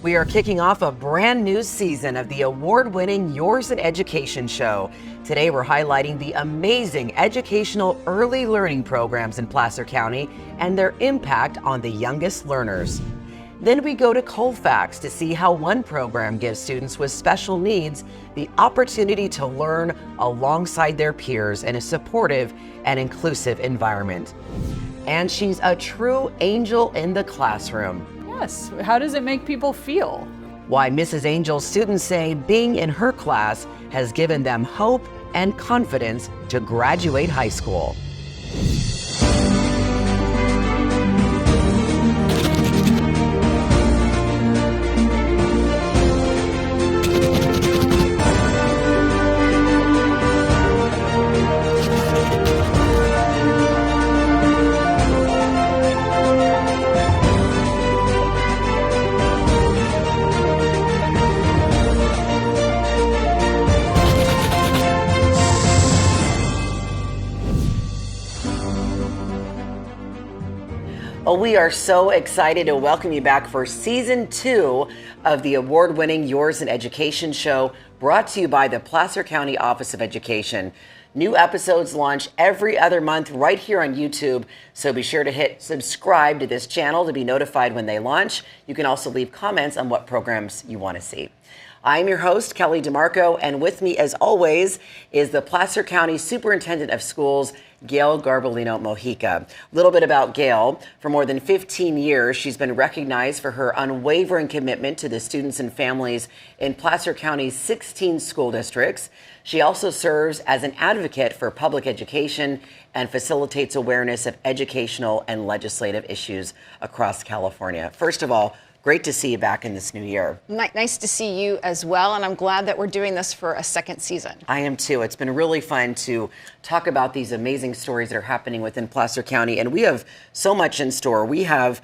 We are kicking off a brand new season of the award-winning Yours in Education show. Today we're highlighting the amazing educational early learning programs in Placer County and their impact on the youngest learners. Then we go to Colfax to see how one program gives students with special needs the opportunity to learn alongside their peers in a supportive and inclusive environment. And she's a true angel in the classroom. Yes, how does it make people feel? Why Mrs. Angel's students say being in her class has given them hope and confidence to graduate high school. Well, we are so excited to welcome you back for season 2 of the award-winning Yours in Education show, brought to you by the Placer County Office of Education. New episodes launch every other month right here on YouTube, so be sure to hit subscribe to this channel to be notified when they launch. You can also leave comments on what programs you want to see. I'm your host, Kellie DeMarco, and with me, as always, is the Placer County Superintendent of Schools, Gayle Garbolino-Mojica. A little bit about Gayle. For more than 15 years, she's been recognized for her unwavering commitment to the students and families in Placer County's 16 school districts. She also serves as an advocate for public education and facilitates awareness of educational and legislative issues across California. First of all, great to see you back in this new year. Nice to see you as well, and I'm glad that we're doing this for a second season. I am too. It's been really fun to talk about these amazing stories that are happening within Placer County, and we have so much in store. We have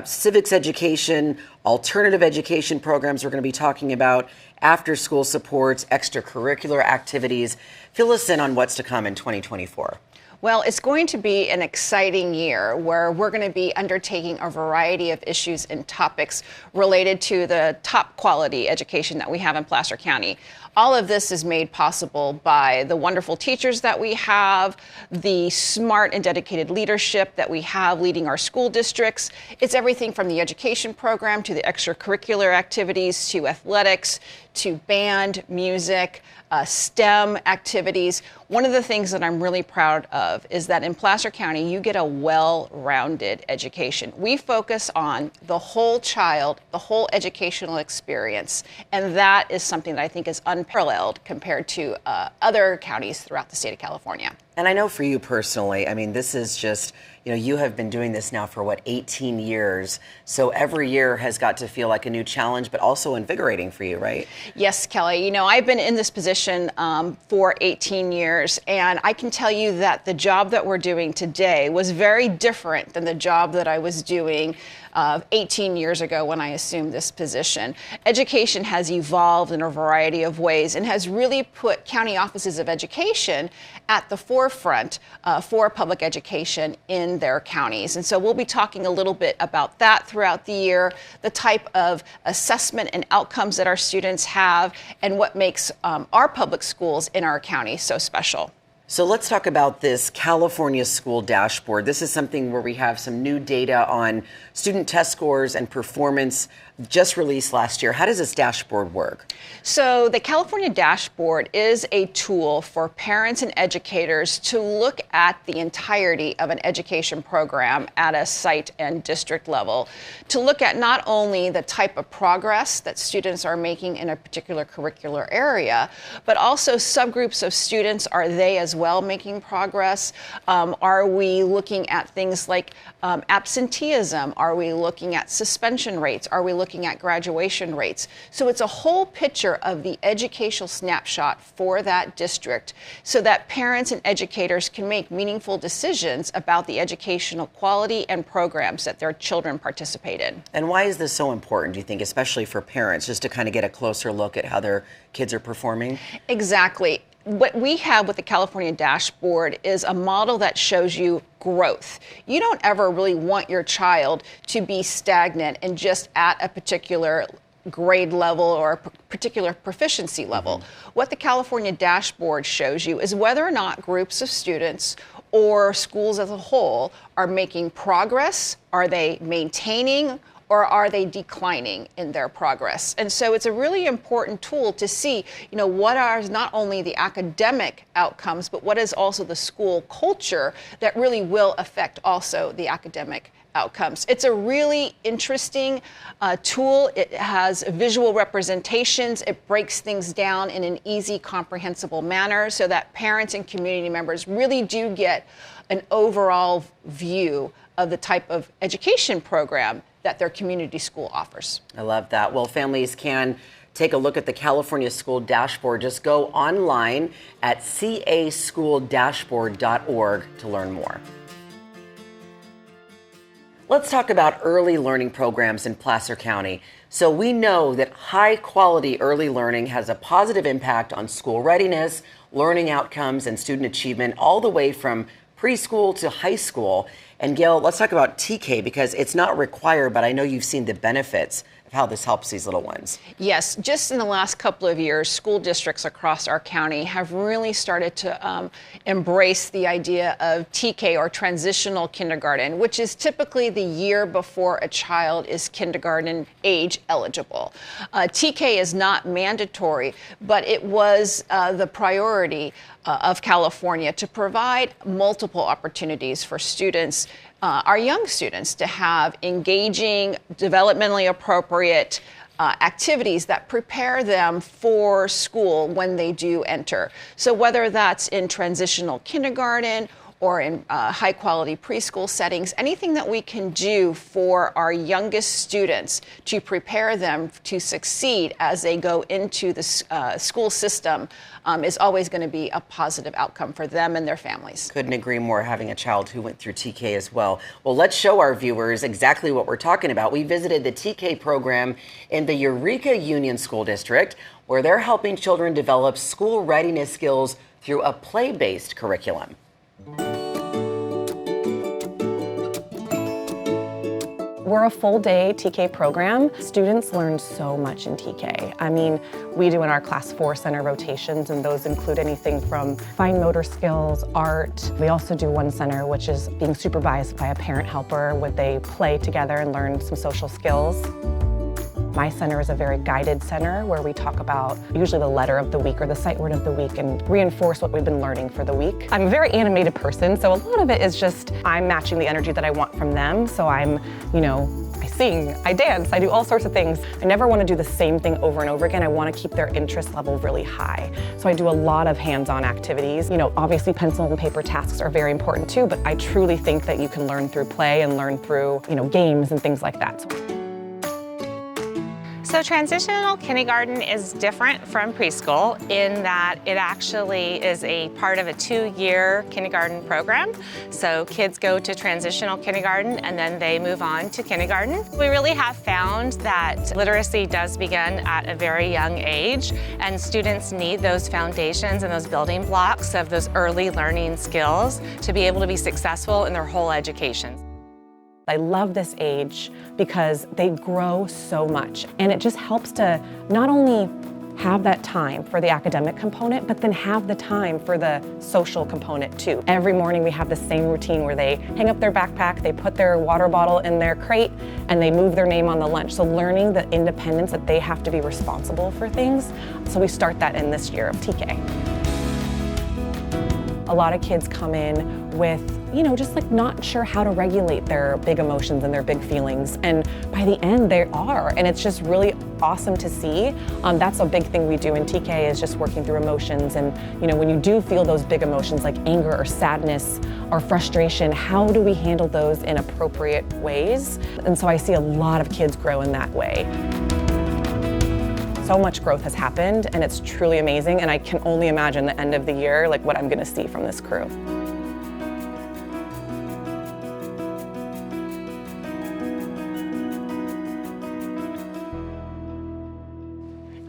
civics education, alternative education programs we're going to be talking about, after-school supports, extracurricular activities. Fill us in on what's to come in 2024. Well, it's going to be an exciting year where we're going to be undertaking a variety of issues and topics related to the top quality education that we have in Placer County. All of this is made possible by the wonderful teachers that we have, the smart and dedicated leadership that we have leading our school districts. It's everything from the education program to the extracurricular activities to athletics to band, music, STEM activities. One of the things that I'm really proud of is that in Placer County, you get a well-rounded education. We focus on the whole child, the whole educational experience, and that is something that I think is unparalleled compared to other counties throughout the state of California. And I know for you personally, I mean, this is just, you have been doing this now for 18 years. So every year has got to feel like a new challenge, but also invigorating for you, right? Yes, Kelly. I've been in this position for 18 years, and I can tell you that the job that we're doing today was very different than the job that I was doing 18 years ago when I assumed this position. Education has evolved in a variety of ways and has really put county offices of education at the forefront for public education in their counties. And so we'll be talking a little bit about that throughout the year, the type of assessment and outcomes that our students have, and what makes our public schools in our county so special. So let's talk about this California School Dashboard. This is something where we have some new data on student test scores and performance just released last year. How does this dashboard work? So the California Dashboard is a tool for parents and educators to look at the entirety of an education program at a site and district level, to look at not only the type of progress that students are making in a particular curricular area, but also subgroups of students. Are they as well making progress? Are we looking at things like absenteeism? Are we looking at suspension rates? Are we looking at graduation rates? So it's a whole picture of the educational snapshot for that district so that parents and educators can make meaningful decisions about the educational quality and programs that their children participate in. And why is this so important, do you think, especially for parents, just to kind of get a closer look at how their kids are performing? Exactly. What we have with the California Dashboard is a model that shows you growth. You don't ever really want your child to be stagnant and just at a particular grade level or a particular proficiency level. What the California dashboard shows you is whether or not groups of students or schools as a whole are making progress, are they maintaining, or are they declining in their progress? And so it's a really important tool to see, what are not only the academic outcomes, but what is also the school culture that really will affect also the academic outcomes. It's a really interesting tool. It has visual representations. It breaks things down in an easy, comprehensible manner so that parents and community members really do get an overall view of the type of education program that their community school offers. I love that. Well, families can take a look at the California School Dashboard. Just go online at caschooldashboard.org to learn more. Let's talk about early learning programs in Placer County. So we know that high quality early learning has a positive impact on school readiness, learning outcomes, and student achievement all the way from preschool to high school. And Gayle, let's talk about TK because it's not required, but I know you've seen the benefits of how this helps these little ones. Yes, just in the last couple of years, school districts across our county have really started to embrace the idea of TK or transitional kindergarten, which is typically the year before a child is kindergarten age eligible. TK is not mandatory, but it was the priority of California to provide multiple opportunities for students, our young students, to have engaging, developmentally appropriate activities that prepare them for school when they do enter. So whether that's in transitional kindergarten or in high quality preschool settings, anything that we can do for our youngest students to prepare them to succeed as they go into the school system is always going to be a positive outcome for them and their families. Couldn't agree more, having a child who went through TK as well. Well, let's show our viewers exactly what we're talking about. We visited the TK program in the Eureka Union School District, where they're helping children develop school readiness skills through a play-based curriculum. We're a full-day TK program. Students learn so much in TK. I mean, we do in our Class 4 center rotations, and those include anything from fine motor skills, art. We also do one center, which is being supervised by a parent helper, where they play together and learn some social skills. My center is a very guided center where we talk about usually the letter of the week or the sight word of the week and reinforce what we've been learning for the week. I'm a very animated person, so a lot of it is just I'm matching the energy that I want from them. So I'm, I sing, I dance, I do all sorts of things. I never want to do the same thing over and over again. I want to keep their interest level really high. So I do a lot of hands-on activities. Obviously pencil and paper tasks are very important too, but I truly think that you can learn through play and learn through, games and things like that. So transitional kindergarten is different from preschool in that it actually is a part of a 2-year kindergarten program. So kids go to transitional kindergarten and then they move on to kindergarten. We really have found that literacy does begin at a very young age, and students need those foundations and those building blocks of those early learning skills to be able to be successful in their whole education. I love this age because they grow so much, and it just helps to not only have that time for the academic component, but then have the time for the social component too. Every morning we have the same routine where they hang up their backpack, they put their water bottle in their crate, and they move their name on the lunch. So learning the independence that they have to be responsible for things. So we start that in this year of TK. A lot of kids come in with, just like not sure how to regulate their big emotions and their big feelings. And by the end, they are. And it's just really awesome to see. That's a big thing we do in TK, is just working through emotions. And, when you do feel those big emotions like anger or sadness or frustration, how do we handle those in appropriate ways? And so I see a lot of kids grow in that way. So much growth has happened, and it's truly amazing, and I can only imagine the end of the year, like what I'm gonna see from this crew.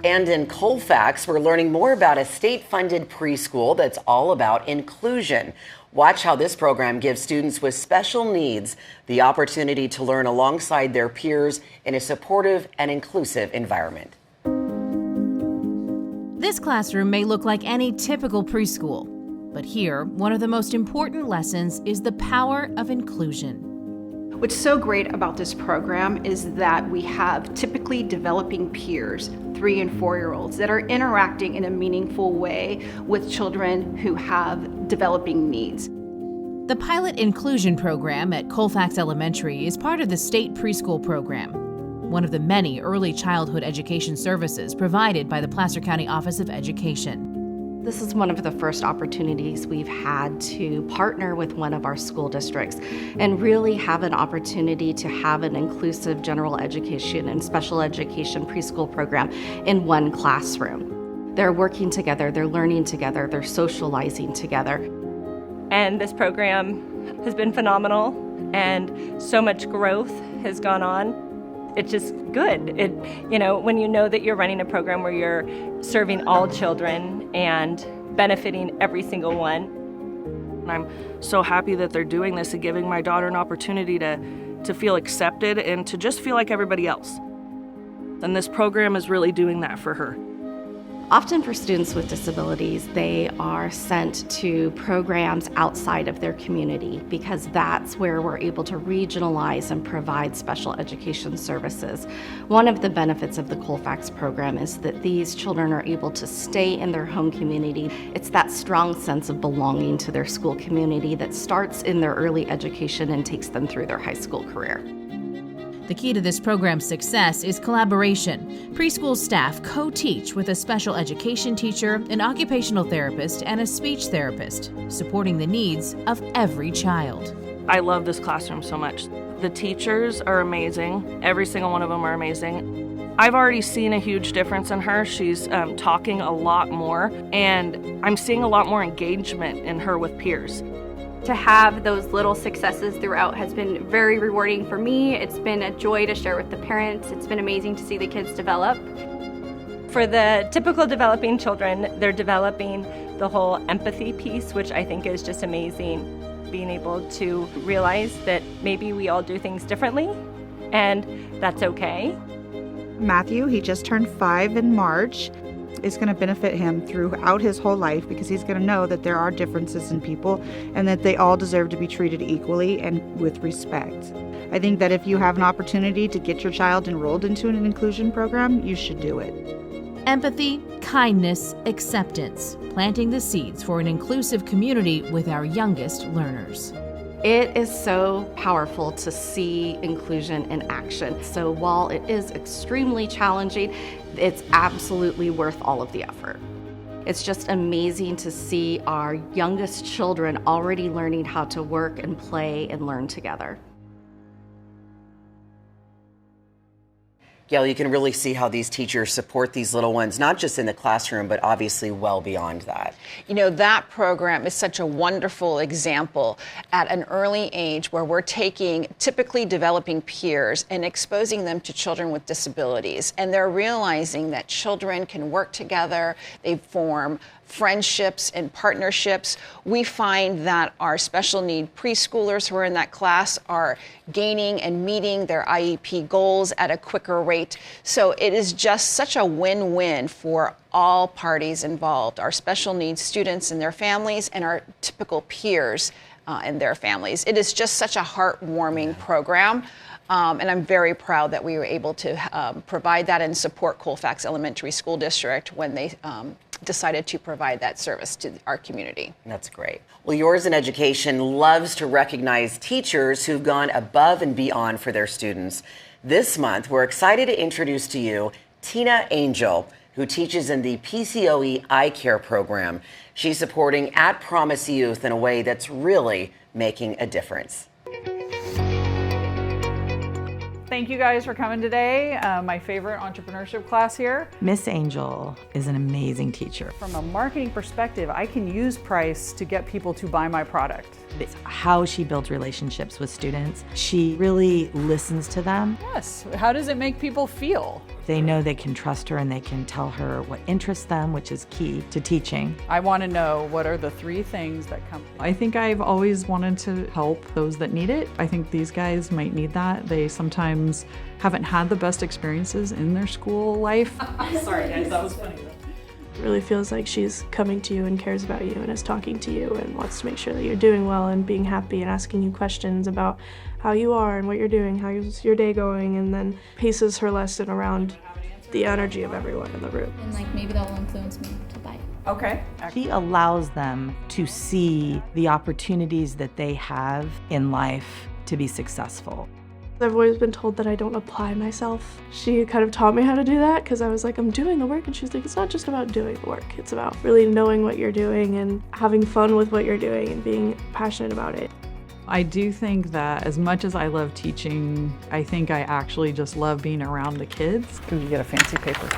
And in Colfax, we're learning more about a state-funded preschool that's all about inclusion. Watch how this program gives students with special needs the opportunity to learn alongside their peers in a supportive and inclusive environment. This classroom may look like any typical preschool, but here, one of the most important lessons is the power of inclusion. What's so great about this program is that we have typically developing peers, 3 and 4-year-olds, that are interacting in a meaningful way with children who have developing needs. The pilot inclusion program at Colfax Elementary is part of the state preschool program, one of the many early childhood education services provided by the Placer County Office of Education. This is one of the first opportunities we've had to partner with one of our school districts and really have an opportunity to have an inclusive general education and special education preschool program in one classroom. They're working together, they're learning together, they're socializing together. And this program has been phenomenal, and so much growth has gone on. It's just good. When you know that you're running a program where you're serving all children and benefiting every single one. And I'm so happy that they're doing this and giving my daughter an opportunity to feel accepted and to just feel like everybody else. And this program is really doing that for her. Often for students with disabilities, they are sent to programs outside of their community because that's where we're able to regionalize and provide special education services. One of the benefits of the Colfax program is that these children are able to stay in their home community. It's that strong sense of belonging to their school community that starts in their early education and takes them through their high school career. The key to this program's success is collaboration. Preschool staff co-teach with a special education teacher, an occupational therapist, and a speech therapist, supporting the needs of every child. I love this classroom so much. The teachers are amazing. Every single one of them are amazing. I've already seen a huge difference in her. She's talking a lot more, and I'm seeing a lot more engagement in her with peers. To have those little successes throughout has been very rewarding for me. It's been a joy to share with the parents. It's been amazing to see the kids develop. For the typical developing children, they're developing the whole empathy piece, which I think is just amazing. Being able to realize that maybe we all do things differently, and that's okay. Matthew, he just turned 5 in March. Is going to benefit him throughout his whole life because he's going to know that there are differences in people and that they all deserve to be treated equally and with respect. I think that if you have an opportunity to get your child enrolled into an inclusion program, you should do it. Empathy, kindness, acceptance, planting the seeds for an inclusive community with our youngest learners. It is so powerful to see inclusion in action. So while it is extremely challenging, it's absolutely worth all of the effort. It's just amazing to see our youngest children already learning how to work and play and learn together. Gayle, you can really see how these teachers support these little ones, not just in the classroom, but obviously well beyond that. You know, that program is such a wonderful example at an early age where we're taking typically developing peers and exposing them to children with disabilities. And they're realizing that children can work together, they form friendships and partnerships. We find that our special need preschoolers who are in that class are gaining and meeting their IEP goals at a quicker rate. So it is just such a win-win for all parties involved, our special needs students and their families and our typical peers and their families. It is just such a heartwarming program. And I'm very proud that we were able to provide that and support Colfax Elementary School District when they decided to provide that service to our community. That's great. Well, Yours in Education loves to recognize teachers who've gone above and beyond for their students. This month, we're excited to introduce to you Tina Angell, who teaches in the PCOE iCARE program. She's supporting At Promise youth in a way that's really making a difference. Thank you guys for coming today. My favorite entrepreneurship class here. Miss Angell is an amazing teacher. From a marketing perspective, I can use price to get people to buy my product. It's how she builds relationships with students. She really listens to them. Yes. How does it make people feel? They know they can trust her and they can tell her what interests them, which is key to teaching. I want to know, what are the 3 things that come? I think I've always wanted to help those that need it. I think these guys might need that. They sometimes haven't had the best experiences in their school life. Sorry guys, that was funny. It really feels like she's coming to you and cares about you and is talking to you and wants to make sure that you're doing well and being happy and asking you questions about how you are and what you're doing, how's your day going, and then paces her lesson around the energy of everyone in the room. And like maybe that will influence me to buy. Okay. She allows them to see the opportunities that they have in life to be successful. I've always been told that I don't apply myself. She kind of taught me how to do that because I was like, I'm doing the work, and she's like, it's not just about doing the work. It's about really knowing what you're doing and having fun with what you're doing and being passionate about it. I do think that as much as I love teaching, I think I actually just love being around the kids. Ooh, you get a fancy paper.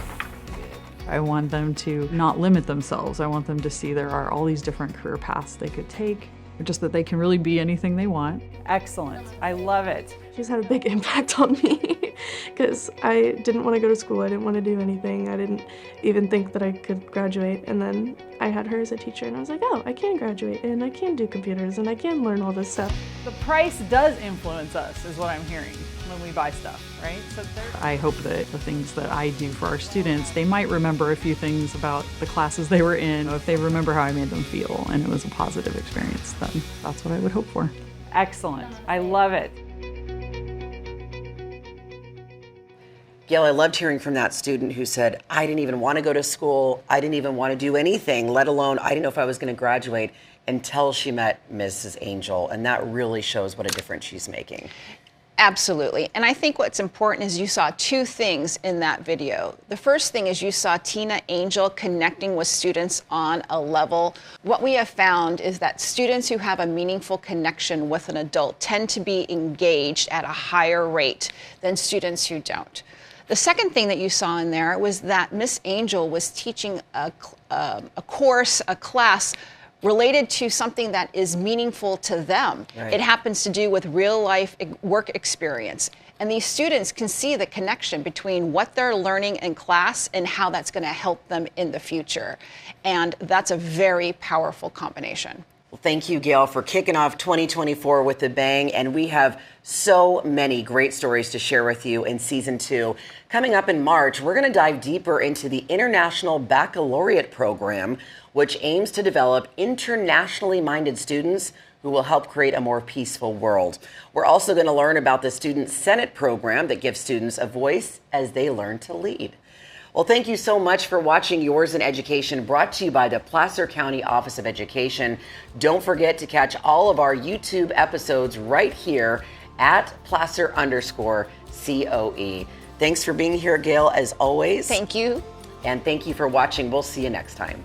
I want them to not limit themselves. I want them to see there are all these different career paths they could take, or just that they can really be anything they want. Excellent. I love it. She's had a big impact on me because I didn't want to go to school. I didn't want to do anything. I didn't even think that I could graduate. And then I had her as a teacher and I was like, oh, I can graduate and I can do computers and I can learn all this stuff. The price does influence us, is what I'm hearing when we buy stuff, right? So I hope that the things that I do for our students, they might remember a few things about the classes they were in. If they remember how I made them feel and it was a positive experience, then that's what I would hope for. Excellent. I love it. Gayle, I loved hearing from that student who said, I didn't even want to go to school. I didn't even want to do anything, let alone I didn't know if I was going to graduate until she met Mrs. Angell. And that really shows what a difference she's making. Absolutely. And I think what's important is you saw 2 things in that video. The first thing is you saw Tina Angell connecting with students on a level. What we have found is that students who have a meaningful connection with an adult tend to be engaged at a higher rate than students who don't. The second thing that you saw in there was that Miss Angell was teaching a class related to something that is meaningful to them. Right. It happens to do with real life work experience. And these students can see the connection between what they're learning in class and how that's going to help them in the future. And that's a very powerful combination. Well, thank you, Gayle, for kicking off 2024 with a bang. And we have so many great stories to share with you in season 2. Coming up in March, we're going to dive deeper into the International Baccalaureate program, which aims to develop internationally minded students who will help create a more peaceful world. We're also going to learn about the Student Senate program that gives students a voice as they learn to lead. Well, thank you so much for watching Yours in Education, brought to you by the Placer County Office of Education. Don't forget to catch all of our YouTube episodes right here at Placer_COE. Thanks for being here, Gayle, as always. Thank you. And thank you for watching. We'll see you next time.